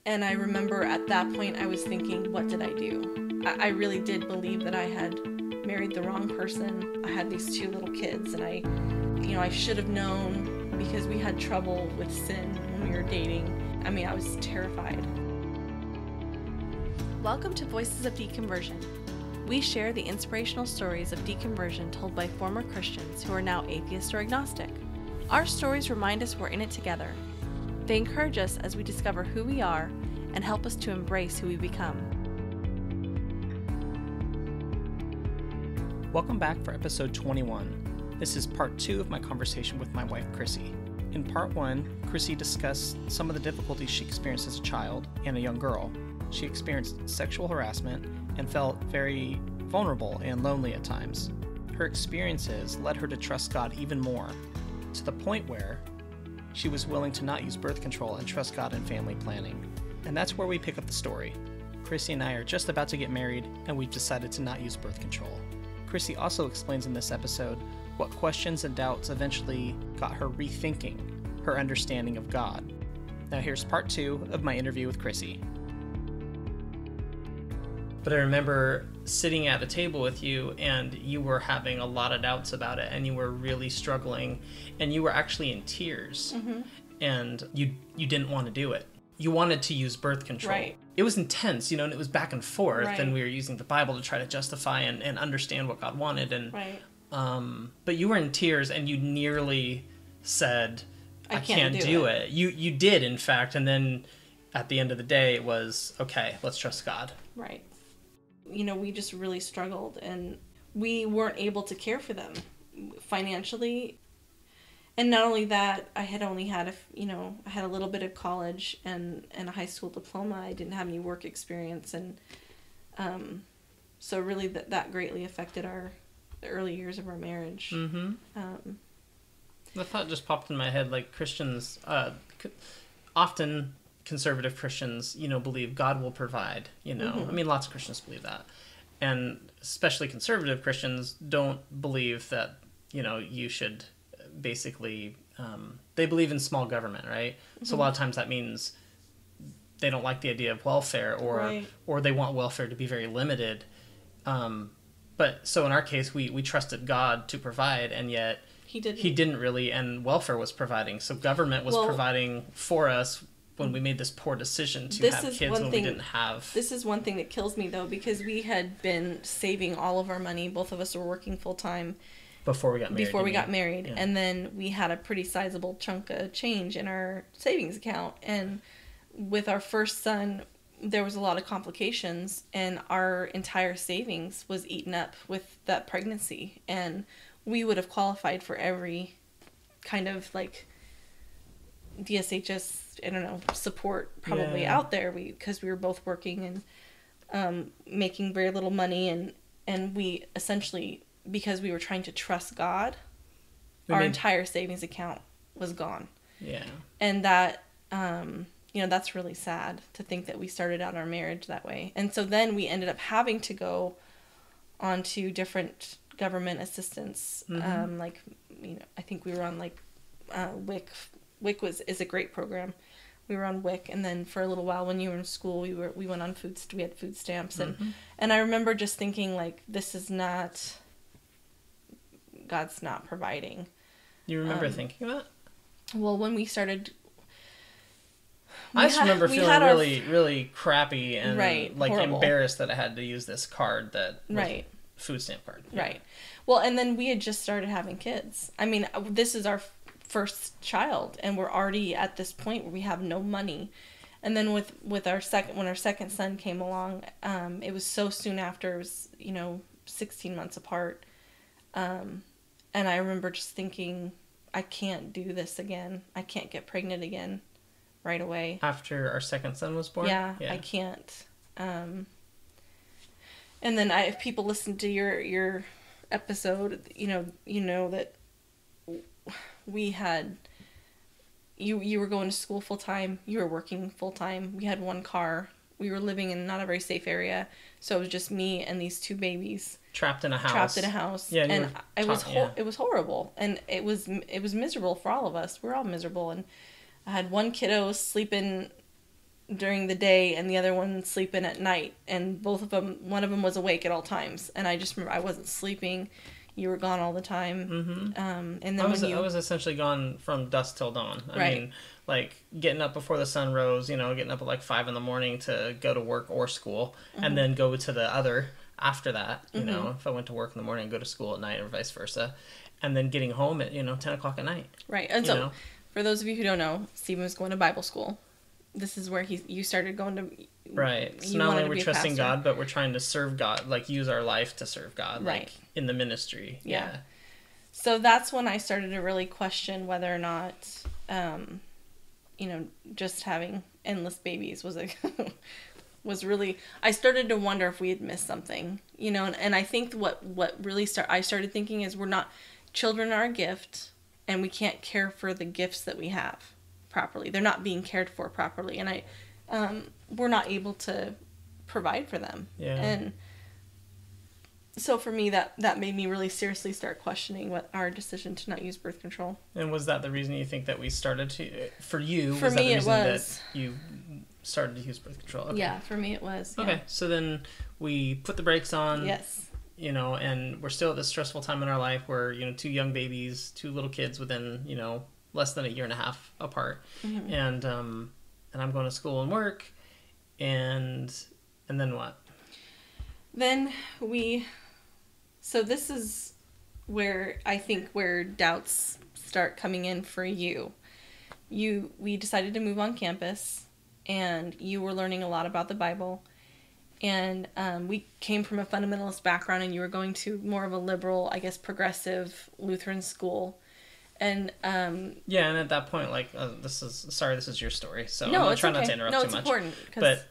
And I remember at that point I was thinking, what did I do? I really did believe that I had married the wrong person. I had these two little kids, and I should have known, because we had trouble with sin when we were dating. I mean, I was terrified. Welcome to Voices of Deconversion. We share the inspirational stories of deconversion told by former Christians who are now atheist or agnostic. Our stories remind us we're in it together. They encourage us as we discover who we are and help us to embrace who we become. Welcome back for episode 21. This is part 2 of my conversation with my wife, Chrissy. In part 1, Chrissy discussed some of the difficulties she experienced as a child and a young girl. She experienced sexual harassment and felt very vulnerable and lonely at times. Her experiences led her to trust God even more, to the point where she was willing to not use birth control and trust God in family planning. And that's where we pick up the story. Chrissy and I are just about to get married, and we've decided to not use birth control. Chrissy also explains in this episode what questions and doubts eventually got her rethinking her understanding of God. Now here's part 2 of my interview with Chrissy. But I remember sitting at the table with you, and you were having a lot of doubts about it, and you were really struggling, and you were actually in tears. Mm-hmm. And you didn't want to do it. You wanted to use birth control. Right. It was intense, and it was back and forth, right. And we were using the Bible to try to justify and understand what God wanted. And right. But you were in tears, and you nearly said, I can't do it. You did, in fact, and then at the end of the day, it was, okay, let's trust God. Right. We just really struggled, and we weren't able to care for them financially. And not only that, I had only had I had a little bit of college and a high school diploma. I didn't have any work experience, and so really that greatly affected the early years of our marriage. Mm-hmm. The thought just popped in my head, like Christians, often conservative Christians, believe God will provide, Mm-hmm. I mean, lots of Christians believe that. And especially conservative Christians don't believe that, you should basically, they believe in small government, right? Mm-hmm. So a lot of times that means they don't like the idea of welfare, or they want welfare to be very limited. But so in our case, we trusted God to provide, and yet He didn't really, and welfare was providing. So government was providing for us when we made this poor decision to have kids when we didn't have. This is one thing that kills me, though, because we had been saving all of our money. Both of us were working full-time. Before we got married. Yeah. And then we had a pretty sizable chunk of change in our savings account. And with our first son, there was a lot of complications, and our entire savings was eaten up with that pregnancy. And we would have qualified for every kind of DSHS, support probably out there, because we were both working and making very little money, and we essentially, because we were trying to trust God, our entire savings account was gone. Yeah. And that, that's really sad to think that we started out our marriage that way. And so then we ended up having to go onto different government assistance. Mm-hmm. I think we were on WIC. WIC is a great program. We were on WIC, and then for a little while when you were in school, we went on we had food stamps, mm-hmm. and I remember just thinking, this is not, God's not providing. You remember thinking that? Well, when we started, I just remember feeling really, really crappy and horrible. Embarrassed that I had to use this card that was food stamp card. Yeah. Right. Well, and then we had just started having kids. I mean, this is our first child, and we're already at this point where we have no money. And then with our second son came along, it was so soon after. It was 16 months apart, and I remember just thinking, I can't do this again. I can't get pregnant again right away after our second son was born. Yeah. I can't. And then if people listen to your episode, you know that we had, you were going to school full time, you were working full time, we had one car, we were living in not a very safe area, so it was just me and these two babies trapped in a house. Yeah, and it was horrible, and it was miserable for all of us. We're all miserable, and I had one kiddo sleeping during the day and the other one sleeping at night, and one of them was awake at all times, and I just remember I wasn't sleeping. You were gone all the time. Mm-hmm. And then I was essentially gone from dusk till dawn. I Right. mean, like getting up before the sun rose, getting up at like 5 a.m. to go to work or school, and then go to the other after that. If I went to work in the morning and go to school at night, or vice versa, and then getting home at 10 o'clock at night. Right. And so, for those of you who don't know, Stephen was going to Bible school. This is where you started going to. Right. So not only we're trusting God, but we're trying to serve God, like use our life to serve God, right, like in the ministry. Yeah. So that's when I started to really question whether or not, just having endless babies was really. I started to wonder if we had missed something, and I think what really I started thinking is children are a gift, and we can't care for the gifts that we have properly. They're not being cared for properly, and we're not able to provide for them. Yeah. And so for me, that made me really seriously start questioning what our decision to not use birth control. And was that the reason you think that we started to, for you, for me, that the reason that you started to use birth control? Okay. Yeah, for me it was. Yeah. Okay, so then we put the brakes on. Yes. And we're still at this stressful time in our life where, 2 young babies, 2 little kids within, less than a year and a half apart. Mm-hmm. And I'm going to school and work. And then what? Then so this is where I think where doubts start coming in for you. We decided to move on campus, and you were learning a lot about the Bible. And we came from a fundamentalist background, and you were going to more of a liberal, I guess, progressive Lutheran school. And yeah, and at that point, like, this is your story, so no, I'm trying okay. not to interrupt no, too it's much. Important, but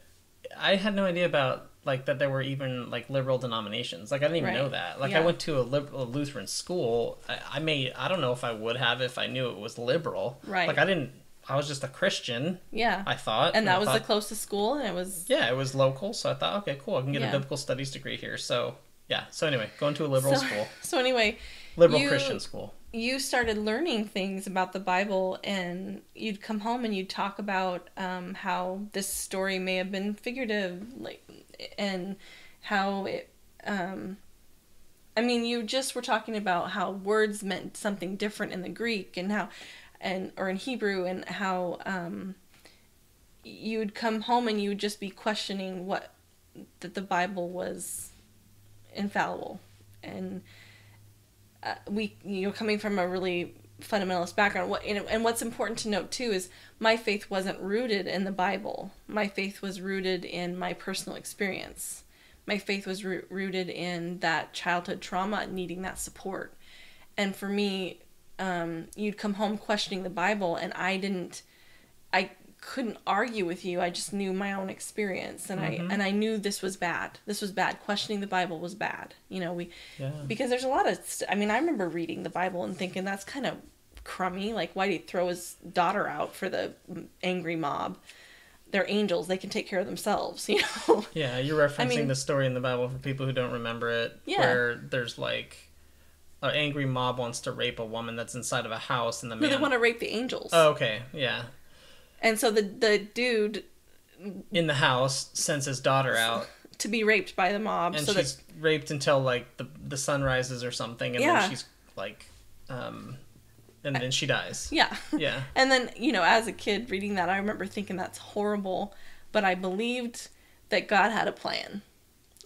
I had no idea about like that there were even like liberal denominations. Like I didn't even right. know that. Like yeah. I went to a Lutheran school. I don't know if I would have if I knew it was liberal. Right. Like I was just a Christian. Yeah. I thought. And that was the closest school, and it was. Yeah, it was local, so I thought, okay, cool, I can get a biblical studies degree here. So yeah. So anyway, going to a liberal school. So anyway. Liberal Christian school. You started learning things about the Bible, and you'd come home and you'd talk about how this story may have been figurative, and how it. You just were talking about how words meant something different in the Greek, and or in Hebrew, and how you'd come home and you would just be questioning that the Bible was infallible, and. Coming from a really fundamentalist background, and what's important to note too is my faith wasn't rooted in the Bible. My faith was rooted in my personal experience. My faith was rooted in that childhood trauma, needing that support. And for me, you'd come home questioning the Bible, and I couldn't argue with you. I just knew my own experience, and I knew this was bad. This was bad. Questioning the Bible was bad. Because there's a lot of. I remember reading the Bible and thinking that's kind of crummy. Like, why did he throw his daughter out for the angry mob? They're angels. They can take care of themselves. Yeah, you're referencing the story in the Bible for people who don't remember it. Yeah. Where there's like. An angry mob wants to rape a woman that's inside of a house, and the man. No, they want to rape the angels. Oh, okay, yeah. And so the dude in the house sends his daughter out to be raped by the mob, and she's raped until like the sun rises or something, and then she's like, and then she dies. Yeah, yeah. And then as a kid reading that, I remember thinking that's horrible, but I believed that God had a plan.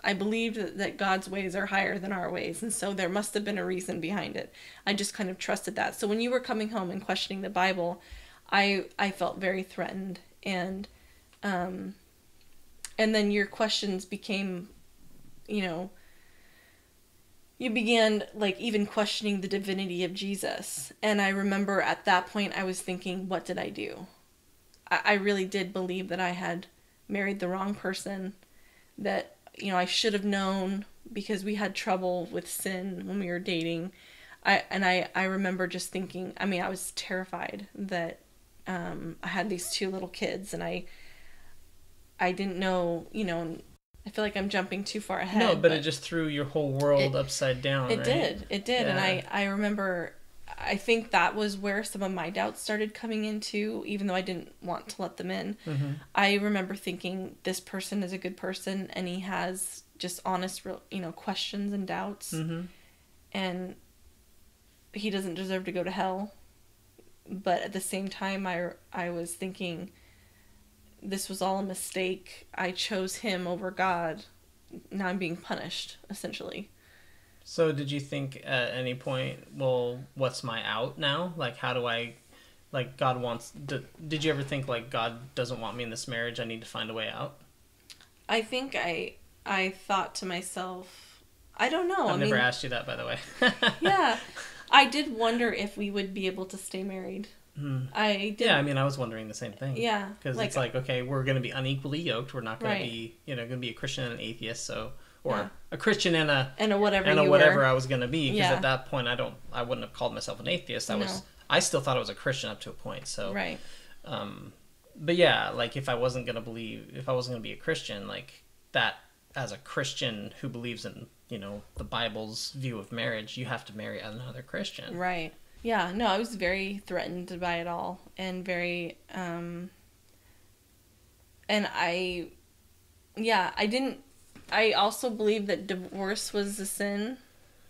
I believed that God's ways are higher than our ways, and so there must have been a reason behind it. I just kind of trusted that. So when you were coming home and questioning the Bible, I felt very threatened, and then your questions became, you began like even questioning the divinity of Jesus. And I remember at that point I was thinking, what did I do? I really did believe that I had married the wrong person, that, I should have known, because we had trouble with sin when we were dating. I remember just thinking, I was terrified that I had these 2 little kids, and I didn't know, I feel like I'm jumping too far ahead. No, but it just threw your whole world upside down. It did. Yeah. And I remember I think that was where some of my doubts started coming into, even though I didn't want to let them in. Mm-hmm. I remember thinking, this person is a good person, and he has just honest, questions and doubts. Mm-hmm. And he doesn't deserve to go to hell. But at the same time, I was thinking, this was all a mistake. I chose him over God. Now I'm being punished, essentially. So did you think at any point, well, what's my out now? Like, how do I, like, God wants, did you ever think, like, God doesn't want me in this marriage, I need to find a way out? I think I thought to myself, I don't know. I've never asked you that, by the way. Yeah. I did wonder if we would be able to stay married. I did. Yeah, I mean, I was wondering the same thing. Yeah. Because it's like, okay, we're going to be unequally yoked. We're not going to be, going to be a Christian and an atheist, so, or a Christian and a whatever I was going to be. Because at that point, I wouldn't have called myself an atheist. I still thought I was a Christian up to a point. So, right. But yeah, like if I wasn't going to be a Christian, like that, as a Christian who believes in, the Bible's view of marriage, you have to marry another Christian. Right. Yeah, no, I was very threatened by it all, and very, and I also believe that divorce was a sin.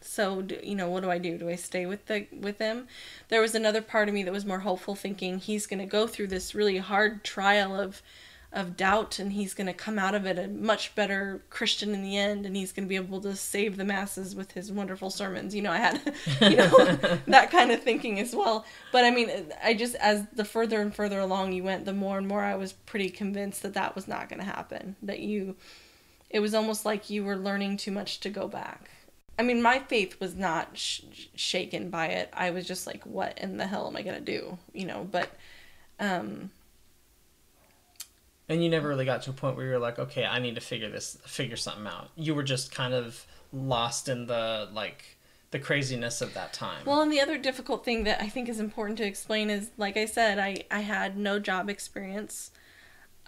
So, what do I do? Do I stay with him? There was another part of me that was more hopeful, thinking he's going to go through this really hard trial of doubt, and he's going to come out of it a much better Christian in the end, and he's going to be able to save the masses with his wonderful sermons. I had, that kind of thinking as well. But I mean, as the further and further along you went, the more and more I was pretty convinced that was not going to happen. It was almost like you were learning too much to go back. I mean, my faith was not shaken by it. I was just like, what in the hell am I going to do? But, and you never really got to a point where you were like, okay, I need to figure something out. You were just kind of lost in the craziness of that time. Well, and the other difficult thing that I think is important to explain is, like I said, I had no job experience.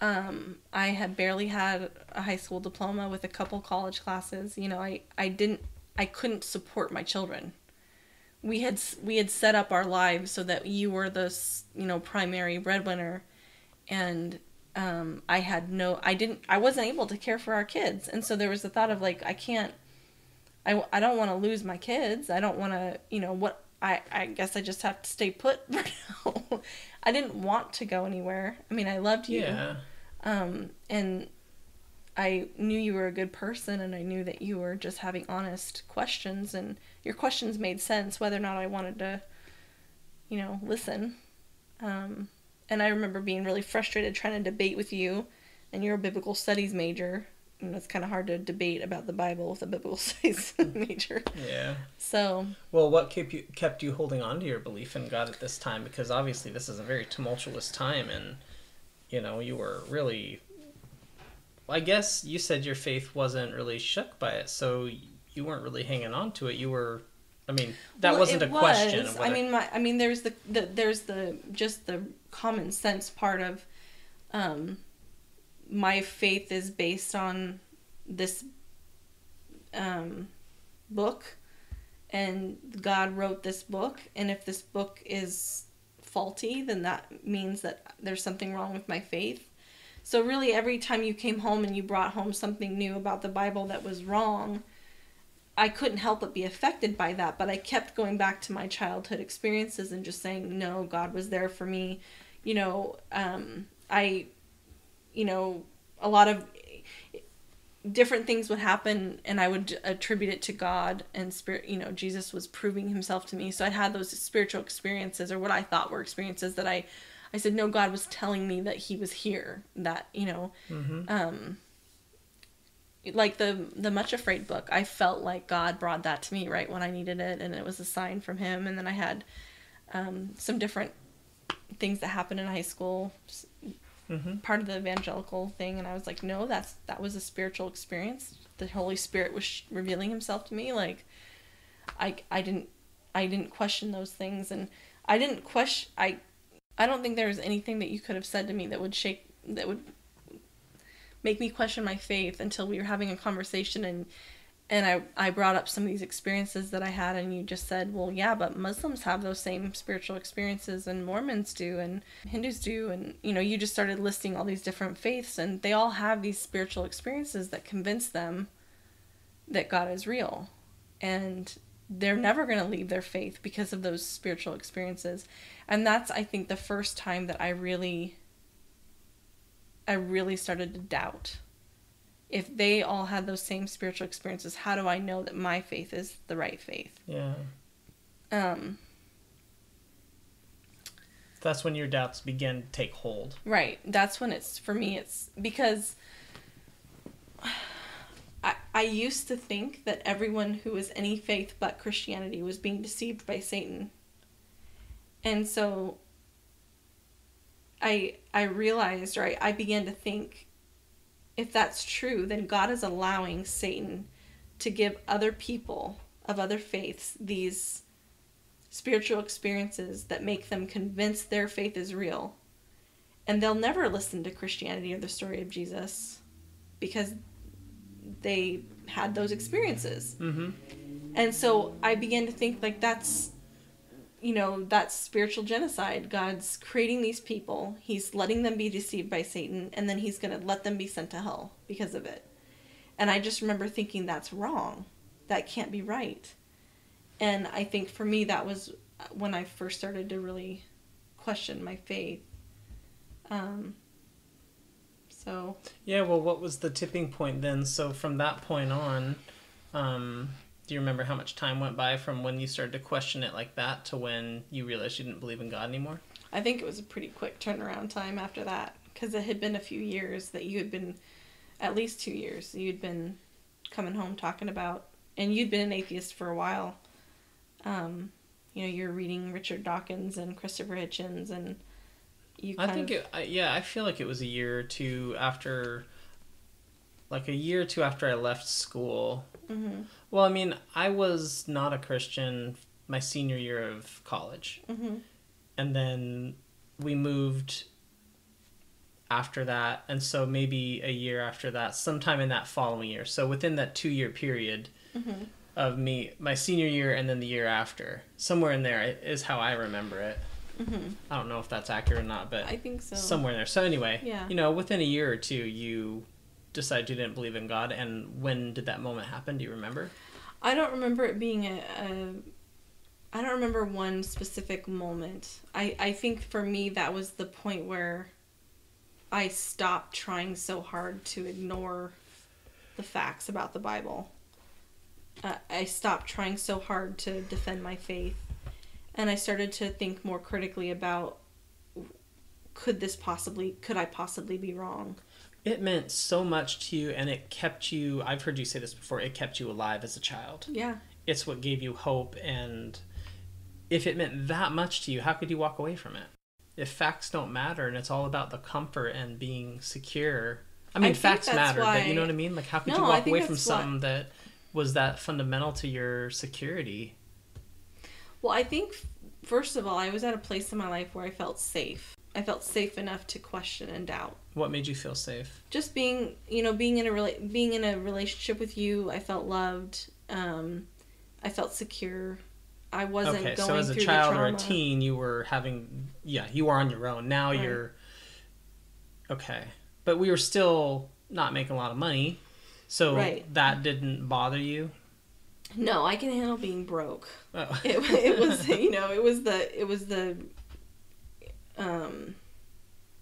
I had barely had a high school diploma with a couple college classes. I couldn't support my children. We had set up our lives so that you were the, primary breadwinner, and I wasn't able to care for our kids. And so there was the thought of like, I don't want to lose my kids. I don't want to, I guess I just have to stay put for now. I didn't want to go anywhere. I mean, I loved you. Yeah. And I knew you were a good person, and I knew that you were just having honest questions, and your questions made sense whether or not I wanted to, listen. And I remember being really frustrated trying to debate with you, and you're a biblical studies major, and it's kind of hard to debate about the Bible with a biblical studies major. Yeah. So. Well, what kept you holding on to your belief in God at this time? Because obviously this is a very tumultuous time, and, you were really, I guess you said your faith wasn't really shook by it, so you weren't really hanging on to it. You were, that wasn't a question. Of whether... there's the just the common sense part of, my faith is based on this, book, and God wrote this book, and if this book is faulty, then that means that there's something wrong with my faith. So really, every time you came home and you brought home something new about the Bible that was wrong, I couldn't help but be affected by that. But I kept going back to my childhood experiences and just saying, no, God was there for me. A lot of different things would happen, and I would attribute it to God and spirit. Jesus was proving himself to me. So I had those spiritual experiences, or what I thought were experiences, that I said, no, God was telling me that he was here, that, like the Much Afraid book, I felt like God brought that to me right when I needed it, and it was a sign from him. And then I had some different things that happened in high school, part of the evangelical thing, and I was like, no, that was a spiritual experience. The Holy Spirit was revealing himself to me. Like, I didn't question those things, and I don't think there was anything that you could have said to me that would make me question my faith until we were having a conversation, And I brought up some of these experiences that I had, and you just said, well, yeah, but Muslims have those same spiritual experiences, and Mormons do, and Hindus do. And, you just started listing all these different faiths, and they all have these spiritual experiences that convince them that God is real. And they're never going to leave their faith because of those spiritual experiences. And that's, I think, the first time that I really started to doubt. If they all had those same spiritual experiences, how do I know that my faith is the right faith? Yeah. That's when your doubts begin to take hold. Right. That's when for me, it's because I used to think that everyone who was any faith but Christianity was being deceived by Satan. And so I realized, or I began to think, if that's true, then God is allowing Satan to give other people of other faiths these spiritual experiences that make them convinced their faith is real. And they'll never listen to Christianity or the story of Jesus because they had those experiences. Mm-hmm. And so I began to think, like, that's spiritual genocide. God's creating these people. He's letting them be deceived by Satan, and then he's going to let them be sent to hell because of it. And I just remember thinking, that's wrong. That can't be right. And I think for me, that was when I first started to really question my faith. Yeah, well, what was the tipping point then? So from that point on, do you remember how much time went by from when you started to question it like that to when you realized you didn't believe in God anymore? I think it was a pretty quick turnaround time after that, because it had been a few years that you had been, at least 2 years, you'd been coming home talking about, and you'd been an atheist for a while. You're reading Richard Dawkins and Christopher Hitchens, and I feel like it was a year or two after I left school. Mm-hmm. Well, I mean, I was not a Christian my senior year of college. Mm-hmm. And then we moved after that. And so maybe a year after that, sometime in that following year. So within that 2-year period mm-hmm. of my senior year and then the year after, somewhere in there is how I remember it. Mm-hmm. I don't know if that's accurate or not, but I think so. Somewhere in there. So anyway, yeah. Within a year or two, you decided you didn't believe in God. And when did that moment happen? Do you remember? I don't remember it being I don't remember one specific moment. I think for me that was the point where I stopped trying so hard to ignore the facts about the Bible. I stopped trying so hard to defend my faith. And I started to think more critically about, could I possibly be wrong? It meant so much to you, and it kept you, I've heard you say this before, it kept you alive as a child. Yeah. It's what gave you hope, and if it meant that much to you, how could you walk away from it? If facts don't matter and it's all about the comfort and being secure. I mean, facts matter, but you know what I mean? Like, how could you walk away from something that was that fundamental to your security? Well, I think, first of all, I was at a place in my life where I felt safe. I felt safe enough to question and doubt. What made you feel safe? Just being in a relationship with you, I felt loved. I felt secure. I wasn't going through the trauma. Okay, so as a child or a teen, you were you were on your own. Now right. You're okay, but we were still not making a lot of money, so right. That didn't bother you. No, I can handle being broke. Oh. It was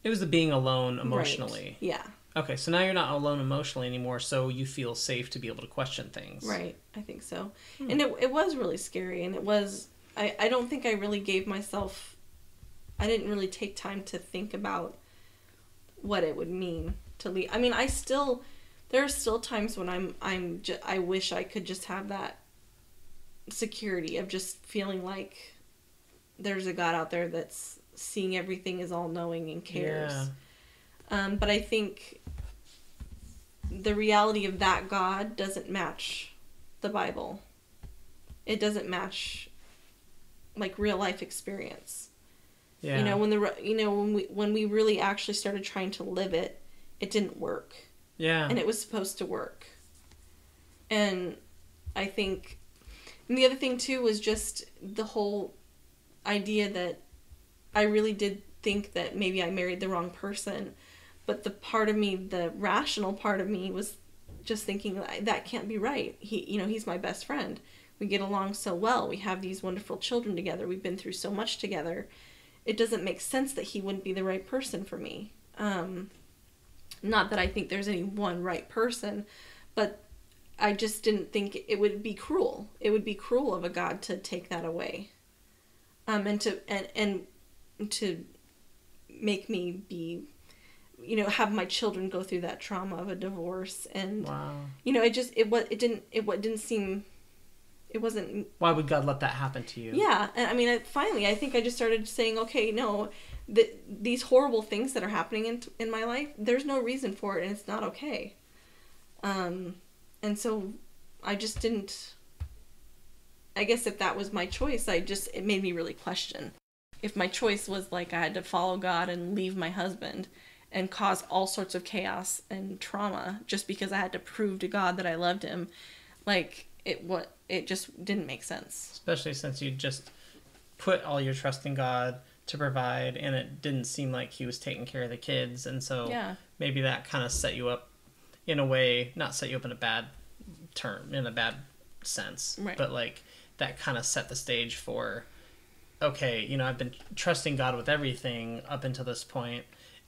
it was the being alone emotionally. Right. Yeah. Okay, so now you're not alone emotionally anymore, so you feel safe to be able to question things. Right, I think so. And it was really scary, and it was, I don't think I really gave myself, I didn't really take time to think about what it would mean to leave. I mean, there are still times when I wish I could just have that security of just feeling like there's a God out there that's seeing everything, is all-knowing, and cares. Yeah. But I think the reality of that God doesn't match the Bible. It doesn't match like real life experience. Yeah. When we really actually started trying to live it, it didn't work. Yeah. And it was supposed to work. And I think, and the other thing too was just the whole idea that I really did think that maybe I married the wrong person, but the part of me, the rational part of me, was just thinking that can't be right. He's my best friend. We get along so well. We have these wonderful children together. We've been through so much together. It doesn't make sense that he wouldn't be the right person for me. Not that I think there's any one right person, but I just didn't think it would be cruel. It would be cruel of a God to take that away. And to make me be, have my children go through that trauma of a divorce. And, wow. It wasn't. Why would God let that happen to you? Yeah. And I mean, finally, I think I just started saying, okay, no, these horrible things that are happening in my life, there's no reason for it, and it's not okay. And so I just didn't, I guess if that was my choice, it made me really question. If my choice was like I had to follow God and leave my husband and cause all sorts of chaos and trauma just because I had to prove to God that I loved him, like it just didn't make sense. Especially since you just put all your trust in God to provide, and it didn't seem like he was taking care of the kids, and so maybe that kind of set you up in a way, not set you up in a bad term, in a bad sense, right, but like that kind of set the stage for, okay, I've been trusting God with everything up until this point,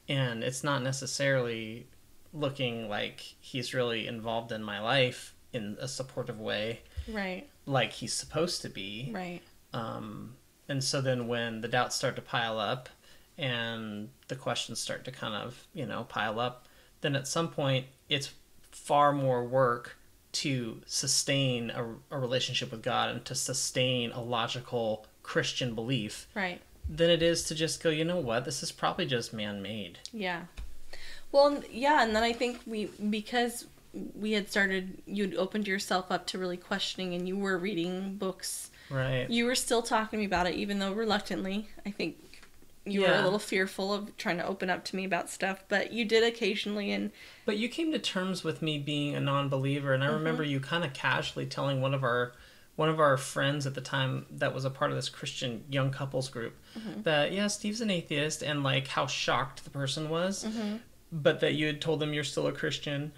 and it's not necessarily looking like he's really involved in my life in a supportive way, right, like he's supposed to be, right. And so then when the doubts start to pile up and the questions start to kind of, pile up, then at some point it's far more work to sustain a relationship with God and to sustain a logical Christian belief, right, than it is to just go, you know what, this is probably just man-made. Yeah. Well, yeah, and then I think because we had started, you'd opened yourself up to really questioning, and you were reading books. Right. You were still talking to me about it, even though reluctantly. I think you were a little fearful of trying to open up to me about stuff, but you did occasionally. But you came to terms with me being a non-believer, and I remember you kind of casually telling one of our friends at the time that was a part of this Christian young couples group that, yeah, Steve's an atheist, and like how shocked the person was, but that you had told them you're still a Christian.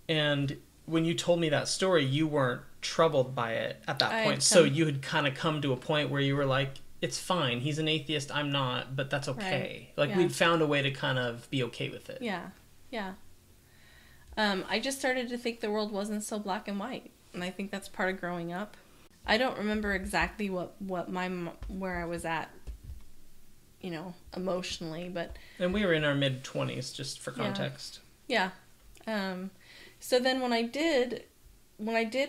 And when you told me that story, you weren't troubled by it at that point. So you had kind of come to a point where you were like, it's fine. He's an atheist. I'm not, but that's okay. Right. Like we'd found a way to kind of be okay with it. Yeah. Yeah. I just started to think the world wasn't so black and white. And I think that's part of growing up. I don't remember exactly where I was at, emotionally, but. And we were in our mid-20s, just for context. Yeah. So then when I did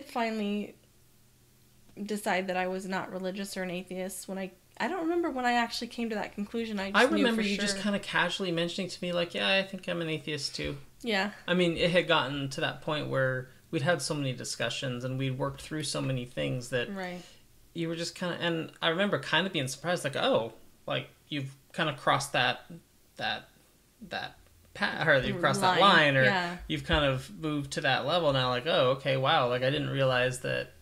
finally decide that I was not religious or an atheist, I don't remember when I actually came to that conclusion. I remember you just kind of casually mentioning to me, like, yeah, I think I'm an atheist too. Yeah. I mean, it had gotten to that point where we'd had so many discussions and we'd worked through so many things that you were just kind of, and I remember kind of being surprised, like, oh, like you've kind of crossed that path, or you've crossed that line, or you've kind of moved to that level now, like, oh, okay, wow, like I didn't realize that,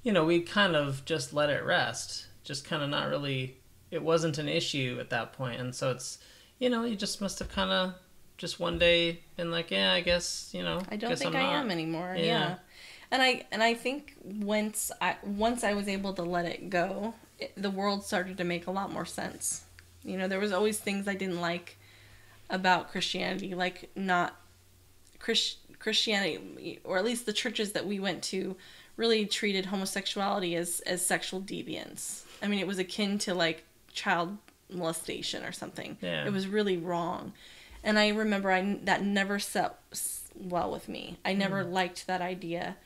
we kind of just let it rest, just kind of not really, it wasn't an issue at that point, and so it's, you just must have kind of just one day been like, yeah, I guess, I don't think I am anymore. Yeah. And I think once I was able to let it go, the world started to make a lot more sense. There was always things I didn't like about Christianity, like not Christianity, or at least the churches that we went to really treated homosexuality as sexual deviance. I mean, it was akin to like child molestation or something. Yeah. It was really wrong. And I remember that never set well with me. I never liked that idea.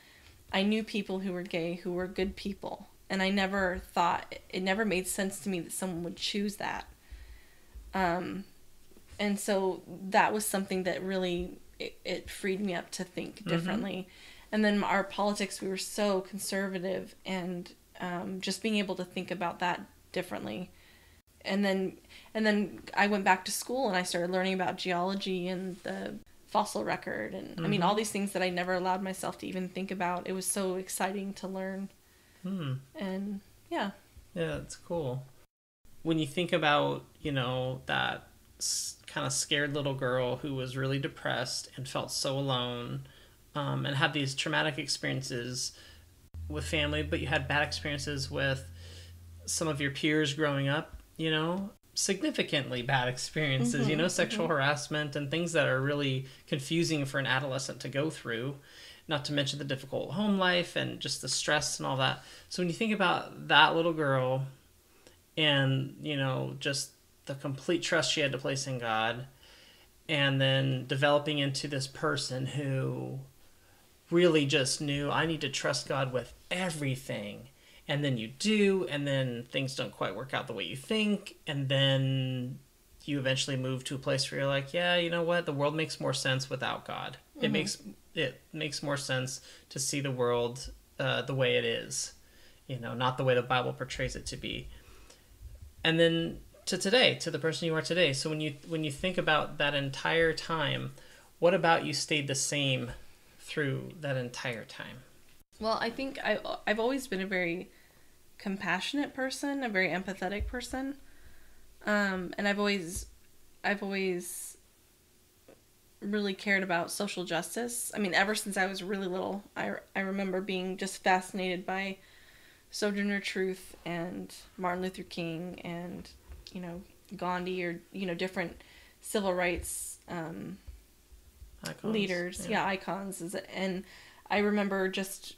I knew people who were gay who were good people. And I never thought, it never made sense to me that someone would choose that. And so that was something that really, it freed me up to think differently. And then our politics, we were so conservative, and just being able to think about that differently. And then I went back to school and I started learning about geology and fossil record. And I mean, all these things that I never allowed myself to even think about. It was so exciting to learn. And yeah. Yeah, that's cool. When you think about, that kind of scared little girl who was really depressed and felt so alone, and had these traumatic experiences with family, but you had bad experiences with some of your peers growing up, significantly bad experiences, sexual harassment and things that are really confusing for an adolescent to go through, not to mention the difficult home life and just the stress and all that. So when you think about that little girl and, just the complete trust she had to place in God, and then developing into this person who really just knew, I need to trust God with everything. And then you do, and then things don't quite work out the way you think, and then you eventually move to a place where you're like, yeah, you know what? The world makes more sense without God. It makes more sense to see the world the way it is, not the way the Bible portrays it to be. And then to today, to the person you are today. So when you think about that entire time, what about you stayed the same through that entire time? Well, I think I've always been a very compassionate person, a very empathetic person, and I've always really cared about social justice. I mean, ever since I was really little, I remember being just fascinated by Sojourner Truth and Martin Luther King and Gandhi, or different civil rights Icons, leaders, icons, and I remember just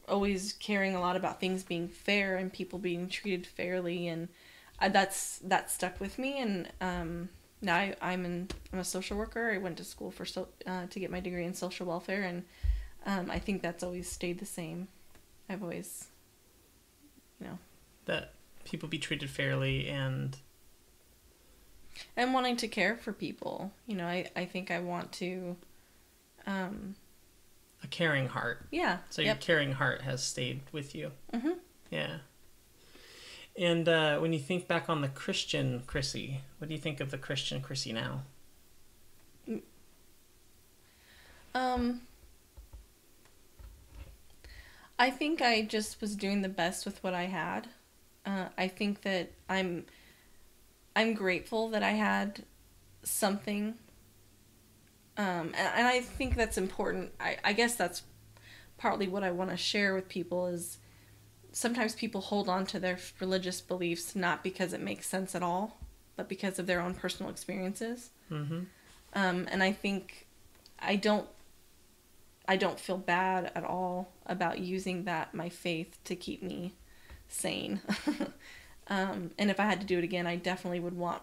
always caring a lot about things being fair and people being treated fairly, and that stuck with me. And now I'm a social worker. I went to school to get my degree in social welfare, and I think that's always stayed the same. I've always, that people be treated fairly and wanting to care for people. I think I want to. A caring heart. Yeah. So your caring heart has stayed with you. Mm-hmm. Yeah. And when you think back on the Christian Chrissy, what do you think of the Christian Chrissy now? I think I just was doing the best with what I had. I think that I'm grateful that I had something. And I think that's important. I guess that's partly what I want to share with people is sometimes people hold on to their religious beliefs not because it makes sense at all, but because of their own personal experiences. Mm-hmm. And I think I don't feel bad at all about using my faith to keep me sane. And if I had to do it again, I definitely would want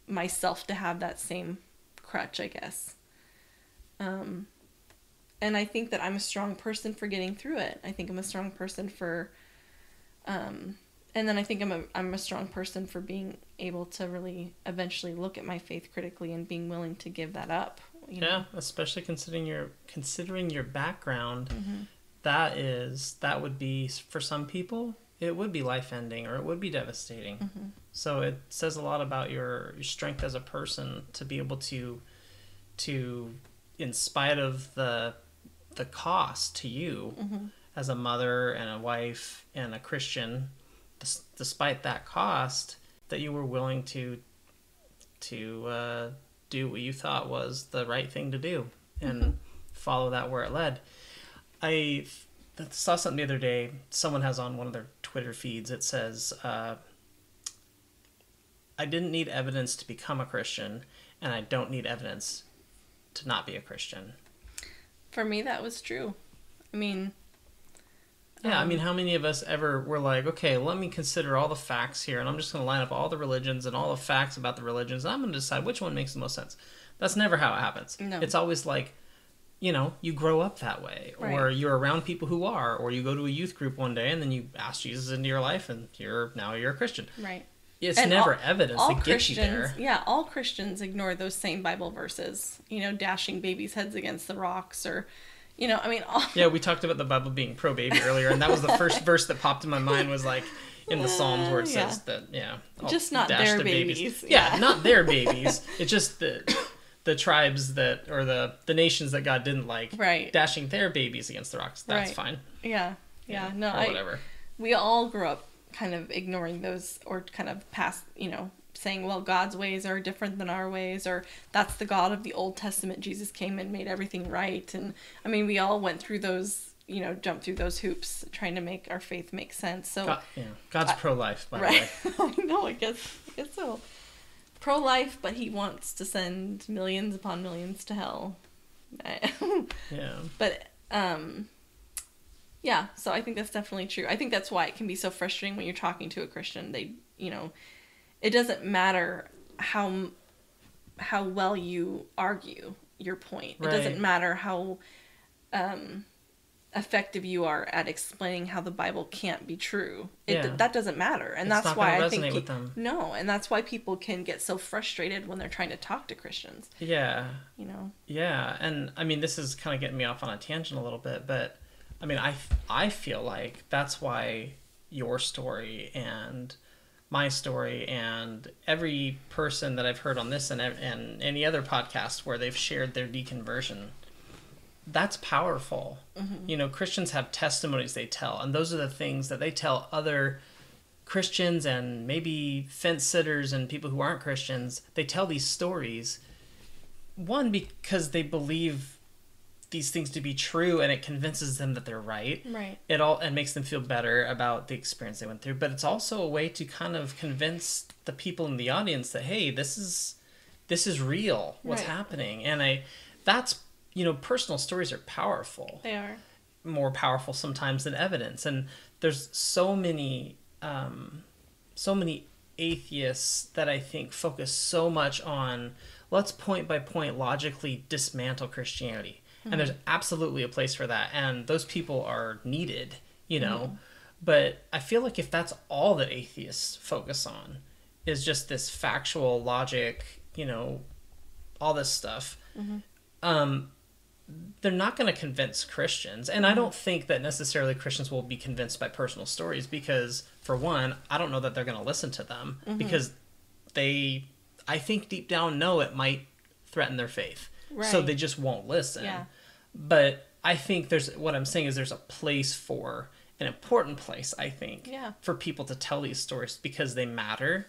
myself to have that same crutch, I guess. And I think that I'm a strong person for getting through it. I think I'm a strong person for, and then I think I'm a strong person for being able to really eventually look at my faith critically and being willing to give that up. Yeah, especially considering your background, mm-hmm. that would be, for some people, it would be life-ending or it would be devastating. Mm-hmm. So it says a lot about your strength as a person to be able to in spite of the cost to you mm-hmm. as a mother and a wife and a Christian, despite that cost, that you were willing to do what you thought was the right thing to do and mm-hmm. follow that where it led. I saw something the other day. Someone has on one of their Twitter feeds. It says, I didn't need evidence to become a Christian, and I don't need evidence to not be a Christian. For me, that was true. I mean... Yeah, I mean, how many of us ever were like, okay, let me consider all the facts here, and I'm just going to line up all the religions and all the facts about the religions, and I'm going to decide which one makes the most sense. That's never how it happens. No. It's always like, you grow up that way, right. or you're around people who are, or you go to a youth group one day, and then you ask Jesus into your life, and you're a Christian. Right. It's never evidence that gets you there. Yeah, all Christians ignore those same Bible verses, dashing babies' heads against the rocks, or... Yeah, we talked about the Bible being pro-baby earlier, and that was the first verse that popped in my mind was like in the Psalms where it says that, just not their babies. Yeah, not their babies. It's just the the tribes that, or the nations that God didn't like, right, dashing their babies against the rocks. That's right. fine. Yeah. No, or whatever. We all grew up kind of ignoring those, or kind of past, saying, well, God's ways are different than our ways, or that's the God of the Old Testament. Jesus came and made everything right. And I mean, we all went through those, jumped through those hoops trying to make our faith make sense. So God's pro-life, by right. the way. I know, I guess so. Pro-life, but he wants to send millions upon millions to hell. Yeah. But, yeah, so I think that's definitely true. I think that's why it can be so frustrating when you're talking to a Christian. They, it doesn't matter how well you argue your point. Right. It doesn't matter how effective you are at explaining how the Bible can't be true. That doesn't matter. And that's why I think with them. No, and that's why people can get so frustrated when they're trying to talk to Christians. Yeah. Yeah, and I mean, this is kind of getting me off on a tangent a little bit, but I mean, I feel like that's why your story and my story and every person that I've heard on this and any other podcast where they've shared their deconversion, that's powerful. Mm-hmm. Christians have testimonies they tell, and those are the things that they tell other Christians and maybe fence sitters and people who aren't Christians. They tell these stories, one, because they believe these things to be true, and it convinces them that they're right. Right. And makes them feel better about the experience they went through. But it's also a way to kind of convince the people in the audience that, hey, this is real. What's happening? And that's personal stories are powerful. They are more powerful sometimes than evidence. And there's so many atheists that I think focus so much on, let's point by point logically dismantle Christianity. And there's absolutely a place for that. And those people are needed, But I feel like if that's all that atheists focus on is just this factual logic, all this stuff, they're not going to convince Christians. And I don't think that necessarily Christians will be convinced by personal stories because, for one, I don't know that they're going to listen to them because I think deep down know it might threaten their faith. Right. So they just won't listen. Yeah. But I think what I'm saying is there's a place for, an important place, I think, for people to tell these stories because they matter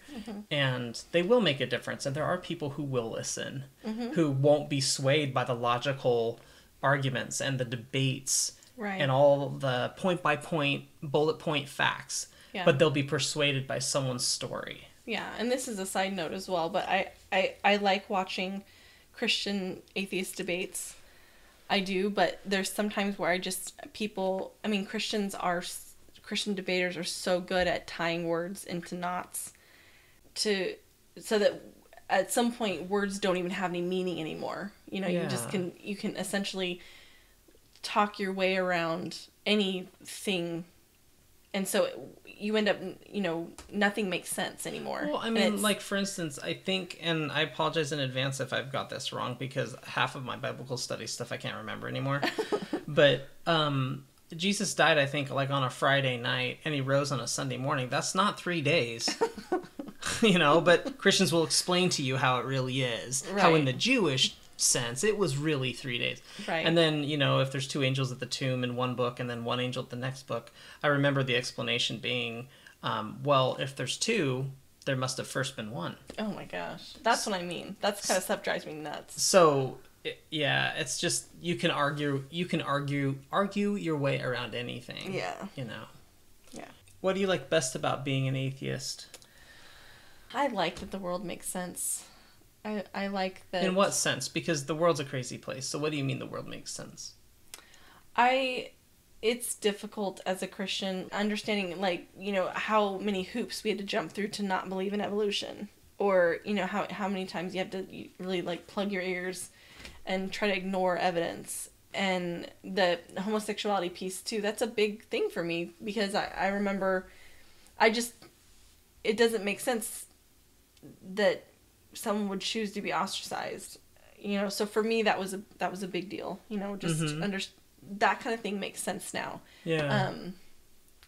and they will make a difference. And there are people who will listen, who won't be swayed by the logical arguments and the debates and all the point by point, bullet point facts, but they'll be persuaded by someone's story. Yeah, and this is a side note as well, but I like watching Christian atheist debates. I do, but there's sometimes where Christian debaters are so good at tying words into knots so that at some point words don't even have any meaning anymore. You can essentially talk your way around anything, and so you end up, nothing makes sense anymore. Well, I mean, like, for instance, I think, and I apologize in advance if I've got this wrong, because half of my biblical study stuff I can't remember anymore. But Jesus died, I think, like on a Friday night, and he rose on a Sunday morning. That's not 3 days. But Christians will explain to you how it really is. Right. How in the Jewish sense, it was really 3 days. Right. And then, if there's 2 angels at the tomb in one book and then 1 angel at the next book, I remember the explanation being, well, if there's 2, there must have first been 1. Oh my gosh. That's what I mean. That's kind of stuff drives me nuts. So, it's just, you can argue your way around anything. Yeah. Yeah. What do you like best about being an atheist? I like that the world makes sense. I like that. In what sense? Because the world's a crazy place. So what do you mean the world makes sense? It's difficult as a Christian understanding, how many hoops we had to jump through to not believe in evolution. Or, how many times you have to really, plug your ears and try to ignore evidence. And the homosexuality piece, too, that's a big thing for me. Because I remember, it doesn't make sense that someone would choose to be ostracized, so for me that was a big deal, that kind of thing makes sense now. Yeah.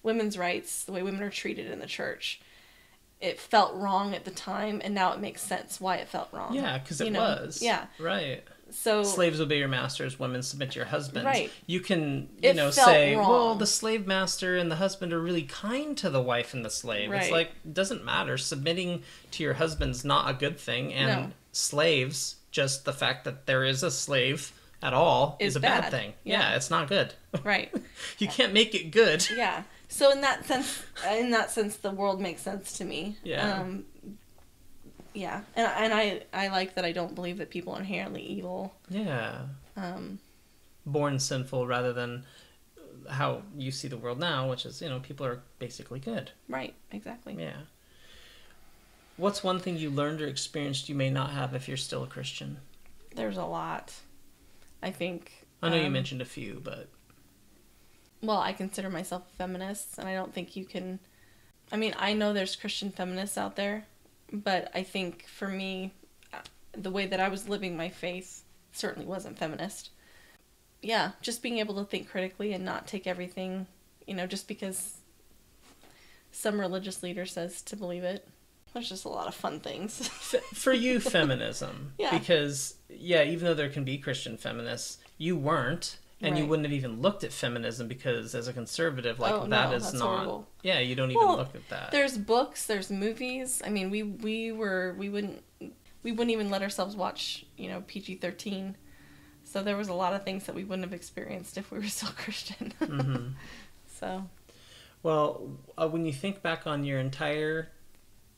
Women's rights, the way women are treated in the church, it felt wrong at the time, and now it makes sense why it felt wrong. Yeah, because it was. Yeah. Right. So slaves obey your masters, women submit to your husbands. Right. You can, It felt say, wrong. well, the slave master and the husband are really kind to the wife and the slave. Right. It's like, it doesn't matter. Submitting to your husband's not a good thing. And No. slaves, just the fact that there is a slave at all is a bad thing. Yeah, it's not good. Right. You can't make it good. Yeah. So in that sense, the world makes sense to me. Yeah. Yeah, and I like that I don't believe that people are inherently evil. Yeah. Born sinful rather than how you see the world now, which is, people are basically good. Right, exactly. Yeah. What's one thing you learned or experienced you may not have if you're still a Christian? There's a lot, I think. I know you mentioned a few, but... Well, I consider myself a feminist, and I don't think you can... I mean, I know there's Christian feminists out there, but I think for me, the way that I was living my faith certainly wasn't feminist. Yeah, just being able to think critically and not take everything, just because some religious leader says to believe it. There's just a lot of fun things. For you, feminism. Yeah. Because, even though there can be Christian feminists, you weren't. And you wouldn't have even looked at feminism because as a conservative, that's not... Horrible. Yeah, you don't even look at that. There's books, there's movies. I mean, we wouldn't even let ourselves watch, PG-13. So there was a lot of things that we wouldn't have experienced if we were still Christian. Mm-hmm. So. Well, when you think back on your entire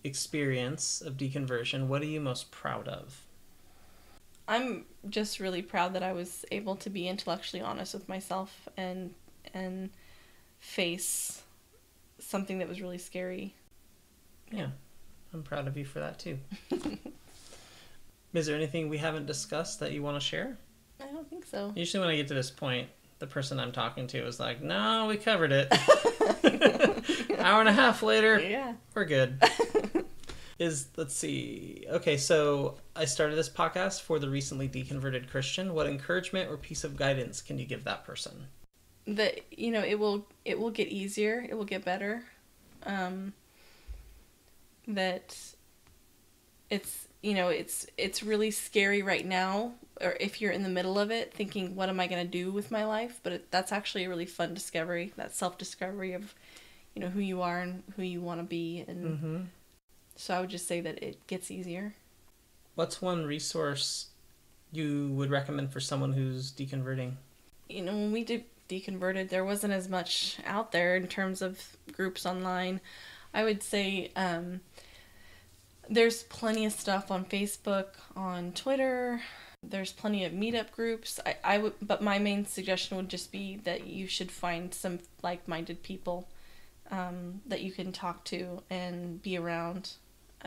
experience of deconversion, what are you most proud of? I'm just really proud that I was able to be intellectually honest with myself and face something that was really scary. Yeah, I'm proud of you for that too. Is there anything we haven't discussed that you want to share? I don't think so. Usually when I get to this point, the person I'm talking to is like, no, we covered it. Hour and a half later, yeah, we're good. Let's see. Okay, so I started this podcast for the recently deconverted Christian. What encouragement or piece of guidance can you give that person? That, it will get easier. It will get better. That it's really scary right now, or if you're in the middle of it, thinking, what am I going to do with my life? But that's actually a really fun discovery, that self-discovery of, who you are and who you want to be. And mm-hmm. So I would just say that it gets easier. What's one resource you would recommend for someone who's deconverting? When we deconverted, there wasn't as much out there in terms of groups online. I would say there's plenty of stuff on Facebook, on Twitter. There's plenty of meetup groups. But my main suggestion would just be that you should find some like-minded people that you can talk to and be around.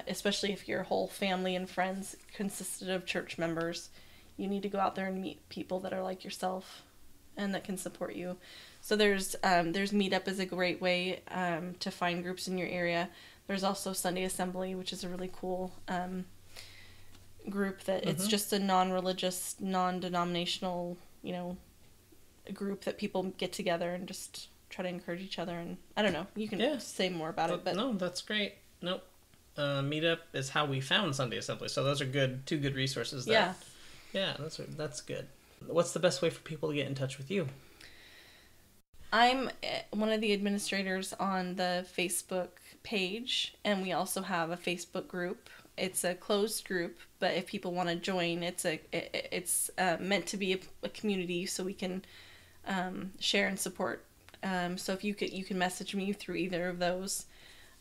Especially if your whole family and friends consisted of church members, you need to go out there and meet people that are like yourself and that can support you. So there's Meetup is a great way to find groups in your area. There's also Sunday Assembly, which is a really cool group that it's just a non-religious, non-denominational, group that people get together and just try to encourage each other. And I don't know, you can say more about it. But no, that's great. Nope. Meetup is how we found Sunday Assembly. So those are two good resources there. Yeah, that's good. What's the best way for people to get in touch with you? I'm one of the administrators on the Facebook page, and we also have a Facebook group. It's a closed group, but if people want to join, it's meant to be a community so we can share and support. So if you can message me through either of those.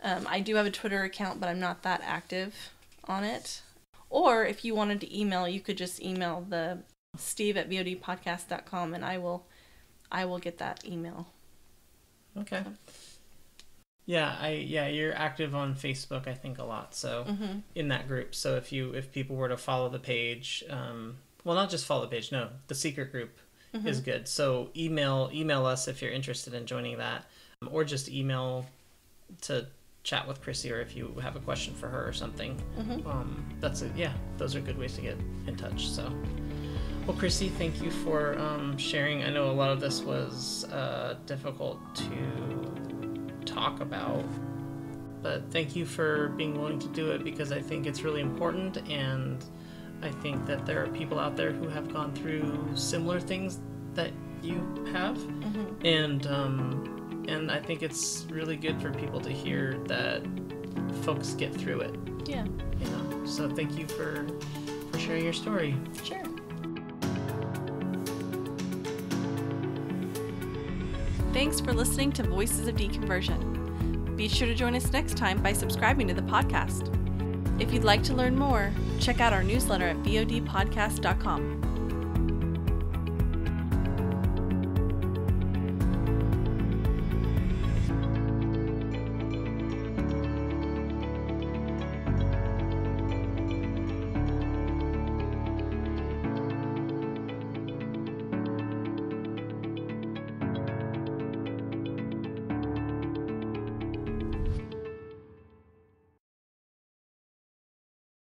I do have a Twitter account, but I'm not that active on it. Or if you wanted to email, you could just email the steve@vodpodcast.com, and I will get that email. Okay. Yeah, you're active on Facebook, I think, a lot. So in that group. So if people were to follow the page, well, not just follow the page, no, the secret group is good. So email us if you're interested in joining that, or just email to chat with Chrissy, or if you have a question for her or something. Those are good ways to get in touch. So, well, Chrissy, thank you for sharing. I know a lot of this was difficult to talk about, But thank you for being willing to do it, because I think it's really important, and I think that there are people out there who have gone through similar things that you have, and I think it's really good for people to hear that folks get through it. Yeah. You know, so thank you for sharing your story. Sure. Thanks for listening to Voices of Deconversion. Be sure to join us next time by subscribing to the podcast. If you'd like to learn more, check out our newsletter at vodpodcast.com.